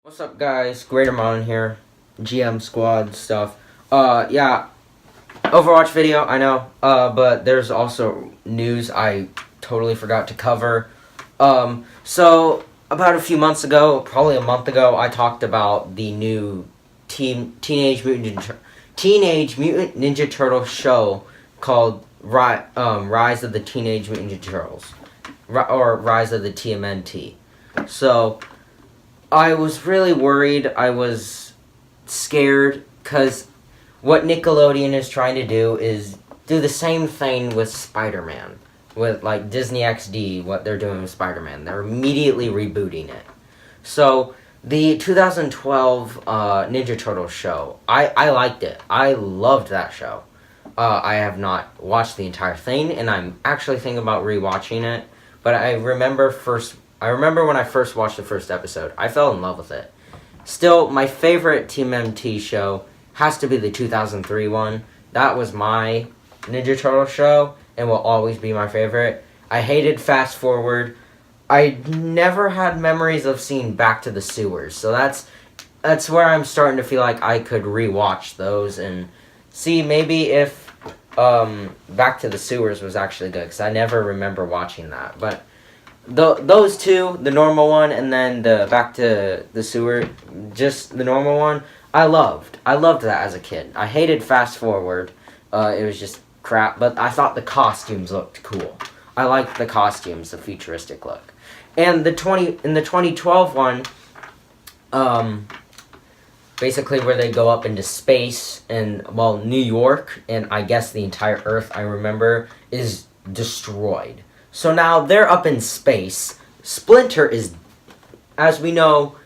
What's up, guys? Greater Mon here. GM Squad stuff. Yeah. Overwatch video, I know. But there's also news I totally forgot to cover. So about a few months ago, probably a month ago, I talked about the new Teenage Mutant Ninja Turtle show called Rise of the Teenage Mutant Ninja Turtles, or Rise of the TMNT. So I was really worried. I was scared because what Nickelodeon is trying to do is do the same thing with Spider-Man. With, like, Disney XD, what they're doing with Spider-Man. They're immediately rebooting it. So, the 2012 Ninja Turtles show, I liked it. I loved that show. I have not watched the entire thing, and I'm actually thinking about rewatching it. But I remember when I first watched the first episode, I fell in love with it. Still, my favorite TMNT show has to be the 2003 one. That was my Ninja Turtle show and will always be my favorite. I hated Fast Forward. I never had memories of seeing Back to the Sewers, so that's where I'm starting to feel like I could rewatch those and see maybe if Back to the Sewers was actually good, because I never remember watching that. But those two, the normal one and then the Back to the Sewer, just the normal one, I loved that as a kid. I hated Fast Forward. It was just crap, but I thought the costumes looked cool. I liked the costumes, the futuristic look. And the 2012 one, basically where they go up into space and, well, New York and I guess the entire Earth, I remember, is destroyed. So now they're up in space. Splinter is, as we know,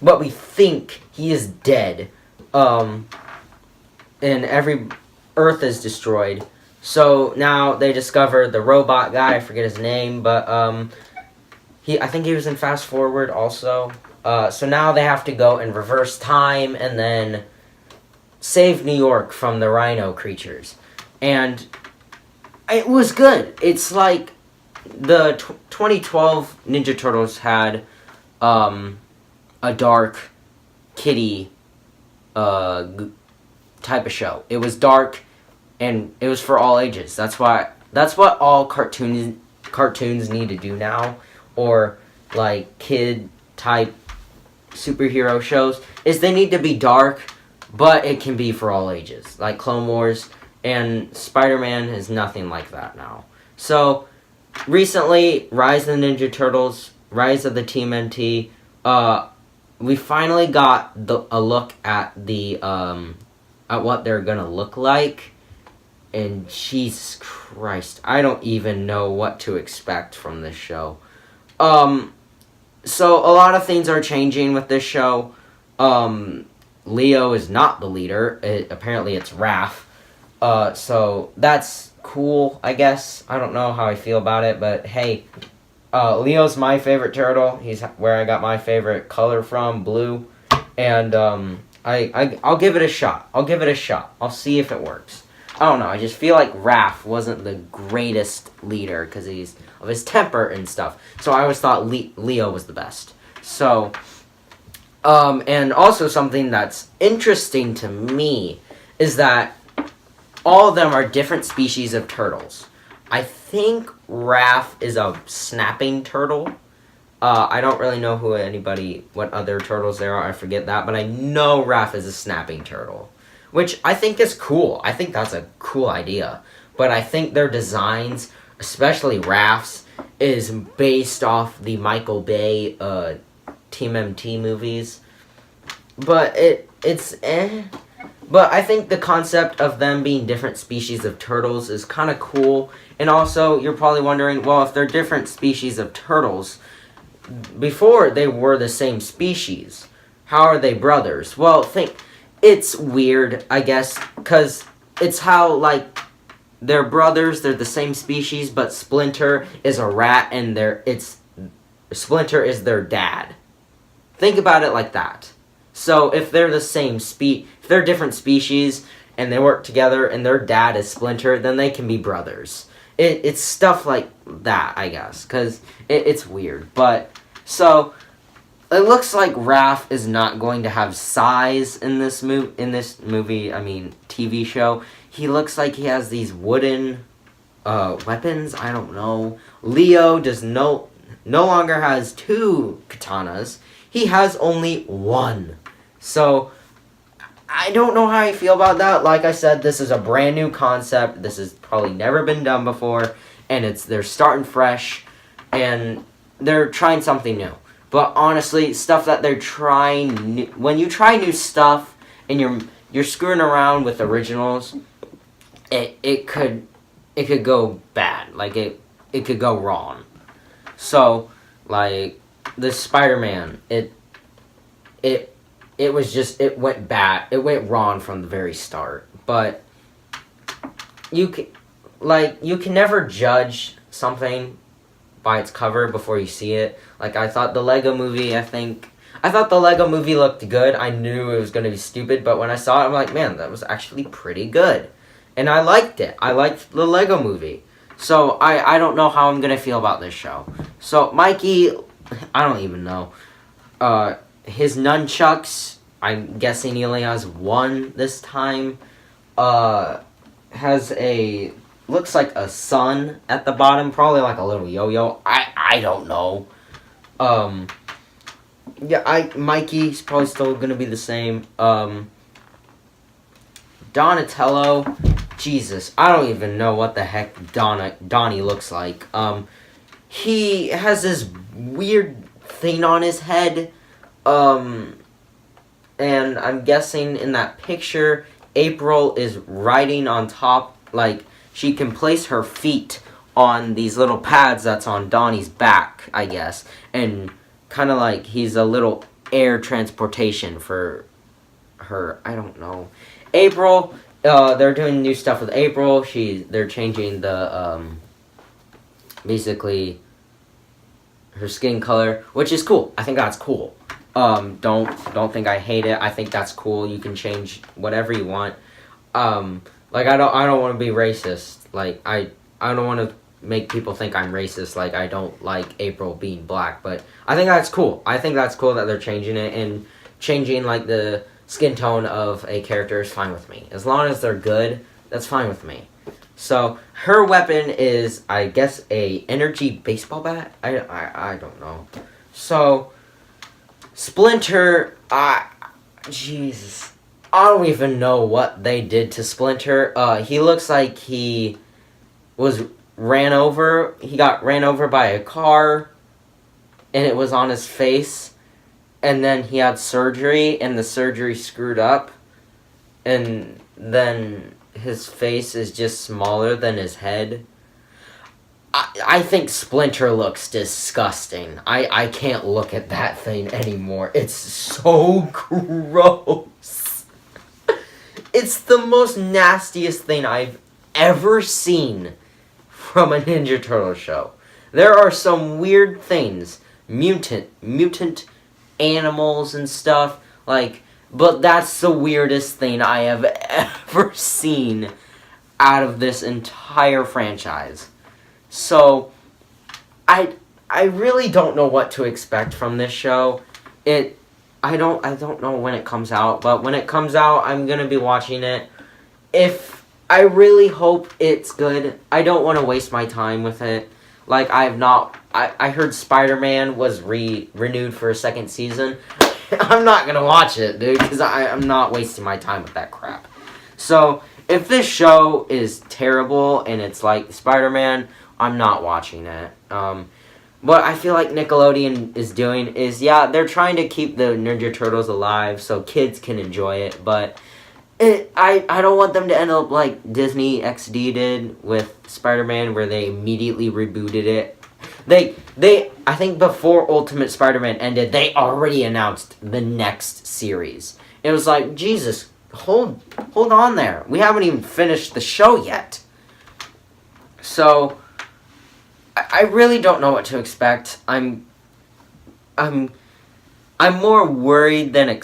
what we think, he is dead. And every Earth is destroyed. So now they discover the robot guy, I forget his name, but I think he was in Fast Forward also. So now they have to go in reverse time and then save New York from the rhino creatures. And it was good. It's like the 2012 Ninja Turtles had a dark kitty type of show. It was dark and it was for all ages. That's what all cartoons need to do now, or like kid type superhero shows, is they need to be dark, but it can be for all ages. Like Clone Wars and Spider-Man is nothing like that now. So recently, Rise of the Ninja Turtles, Rise of the TMNT, we finally got a look at at what they're gonna look like, and Jesus Christ, I don't even know what to expect from this show. So a lot of things are changing with this show. Leo is not the leader. Apparently it's Raph. So that's cool, I guess. I don't know how I feel about it, but hey, Leo's my favorite turtle. He's where I got my favorite color from, blue. And I'll give it a shot. I'll see if it works. I don't know. I just feel like Raph wasn't the greatest leader because he's of his temper and stuff. So I always thought Leo was the best. So, and also something that's interesting to me is that all of them are different species of turtles. I think Raph is a snapping turtle. I don't really know what other turtles there are. I forget that, but I know Raph is a snapping turtle, which I think is cool. I think that's a cool idea. But I think their designs, especially Raph's, is based off the Michael Bay TMNT movies. But it's eh. But I think the concept of them being different species of turtles is kind of cool. And also, you're probably wondering, well, if they're different species of turtles, before they were the same species, how are they brothers? Well, it's weird, I guess, because it's how, like, they're brothers, they're the same species, but Splinter is a rat, and Splinter is their dad. Think about it like that. So, if they're the same if they're different species, and they work together, and their dad is Splinter, then they can be brothers. It's stuff like that, I guess, because it's weird. But, so, it looks like Raph is not going to have size in this movie. I mean, TV show. He looks like he has these wooden weapons. I don't know. Leo does no longer has 2 katanas. He has only 1. So I don't know how I feel about that. Like I said, this is a brand new concept. This has probably never been done before, and they're starting fresh, and they're trying something new. But honestly, stuff that they're trying when you try new stuff and you're screwing around with originals, it could go bad. Like it could go wrong. So like the Spider-Man, it went bad. It went wrong from the very start. But you can never judge something by its cover before you see it. Like I thought the Lego movie, I thought the Lego movie looked good. I knew it was going to be stupid, but when I saw it, I'm like, man, that was actually pretty good. And I liked it. I liked the Lego movie. So I don't know how I'm going to feel about this show. So Mikey, I don't even know. His nunchucks, I'm guessing he only has 1 this time. Has looks like a sun at the bottom, probably like a little yo-yo. I don't know. Yeah, Mikey's probably still gonna be the same. Donatello, Jesus, I don't even know what the heck Donnie looks like. He has this weird thing on his head. And I'm guessing in that picture, April is riding on top, like, she can place her feet on these little pads that's on Donnie's back, I guess. And kind of like he's a little air transportation for her. I don't know. April, they're doing new stuff with April. They're changing the, basically, her skin color, which is cool. I think that's cool. Don't think I hate it. I think that's cool. You can change whatever you want. Like I don't want to be racist. Like I don't want to make people think I'm racist. Like I don't like April being black, but I think that's cool. I think that's cool that they're changing it, and changing like the skin tone of a character is fine with me. As long as they're good, that's fine with me. So her weapon is, I guess, a energy baseball bat. I don't know. So Splinter, Jesus, I don't even know what they did to Splinter. He looks like he was ran over. He got ran over by a car, and it was on his face. And then he had surgery, and the surgery screwed up. And then his face is just smaller than his head. I think Splinter looks disgusting. I can't look at that thing anymore. It's so gross. It's the most nastiest thing I've ever seen from a Ninja Turtle show. There are some weird things. Mutant animals and stuff. But that's the weirdest thing I have ever seen out of this entire franchise. So, I really don't know what to expect from this show. I don't know when it comes out, but when it comes out, I'm gonna be watching it. I really hope it's good. I don't want to waste my time with it. Like, I heard Spider-Man was renewed for a second season. I'm not gonna watch it, dude, because I'm not wasting my time with that crap. So, if this show is terrible and it's like Spider-Man, I'm not watching it. What I feel like Nickelodeon is doing is, they're trying to keep the Ninja Turtles alive so kids can enjoy it, but I don't want them to end up like Disney XD did with Spider-Man, where they immediately rebooted it. I think before Ultimate Spider-Man ended, they already announced the next series. It was like, Jesus, hold on there. We haven't even finished the show yet. So I really don't know what to expect. I'm more worried than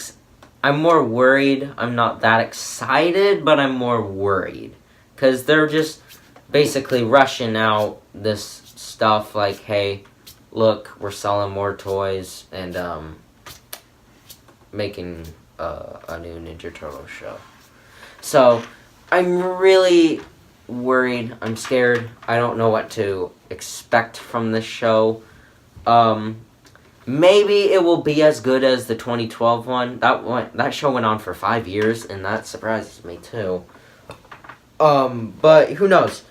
I'm more worried. I'm not that excited, but I'm more worried because they're just basically rushing out this stuff like, hey, look, we're selling more toys, and making a new Ninja Turtle show. So, I'm really worried. I'm scared. I don't know what to expect from this show. Maybe it will be as good as the 2012 one. That show went on for 5 years, and that surprises me too. But who knows?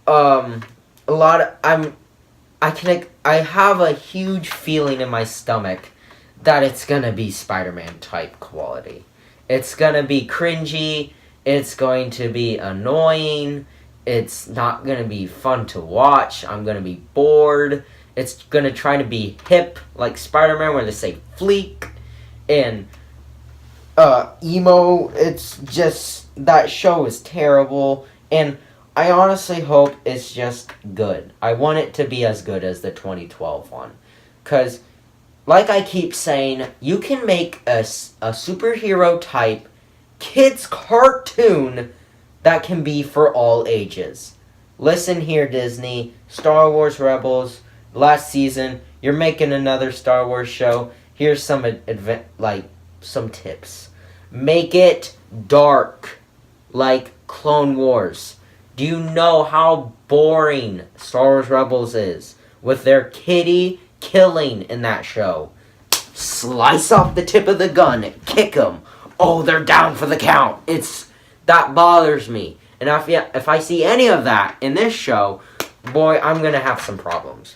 I have a huge feeling in my stomach that it's gonna be Spider-Man type quality. It's gonna be cringy. It's going to be annoying. It's not gonna be fun to watch. I'm gonna be bored. It's gonna try to be hip like Spider-Man, where they say fleek and emo. It's just, that show is terrible, and I honestly hope it's just good. I want it to be as good as the 2012 one, because like I keep saying, you can make a superhero type kids cartoon that can be for all ages. Listen here, Disney. Star Wars Rebels, last season, you're making another Star Wars show. Here's some some tips. Make it dark, like Clone Wars. Do you know how boring Star Wars Rebels is with their kitty killing in that show? Slice off the tip of the gun, kick them. Oh, they're down for the count. That bothers me. And if I see any of that in this show, boy, I'm gonna have some problems.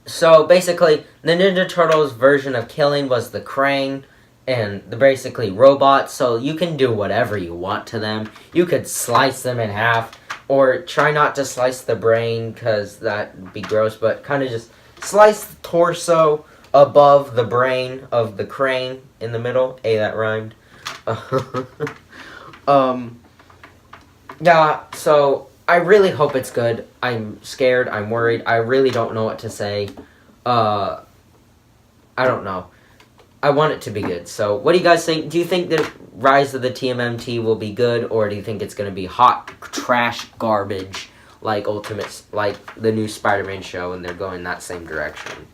So basically, the Ninja Turtles version of killing was the Krang and the basically robots, so you can do whatever you want to them. You could slice them in half, or try not to slice the brain, because that'd be gross, but kind of just slice the torso above the brain of the Krang in the middle. Hey, that rhymed. Yeah, so I really hope it's good. I'm scared, I'm worried, I really don't know what to say. I don't know. I want it to be good. So, what do you guys think? Do you think that Rise of the TMNT will be good, or do you think it's going to be hot trash garbage like like the new Spider-Man show, and they're going that same direction?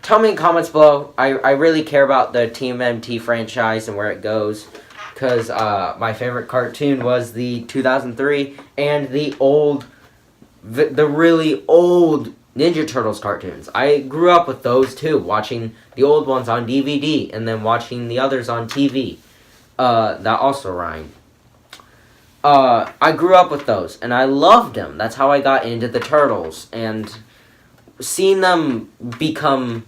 Tell me in comments below. I really care about the TMNT franchise and where it goes, because my favorite cartoon was the 2003 and the really old Ninja Turtles cartoons. I grew up with those too, watching the old ones on DVD and then watching the others on TV. That also rhymed. I grew up with those, and I loved them. That's how I got into the Turtles, and seeing them become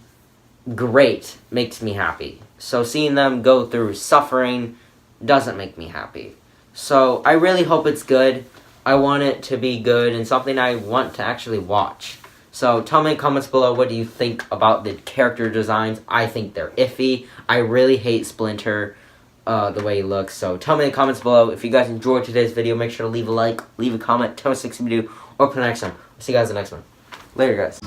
great makes me happy. So seeing them go through suffering doesn't make me happy. So I really hope it's good. I want it to be good and something I want to actually watch. So tell me in comments below, what do you think about the character designs? I think they're iffy. I really hate Splinter, the way he looks. So tell me in the comments below. If you guys enjoyed today's video, make sure to leave a like, leave a comment, tell me what you do, or put the next one. I'll see you guys in the next one. Later, guys.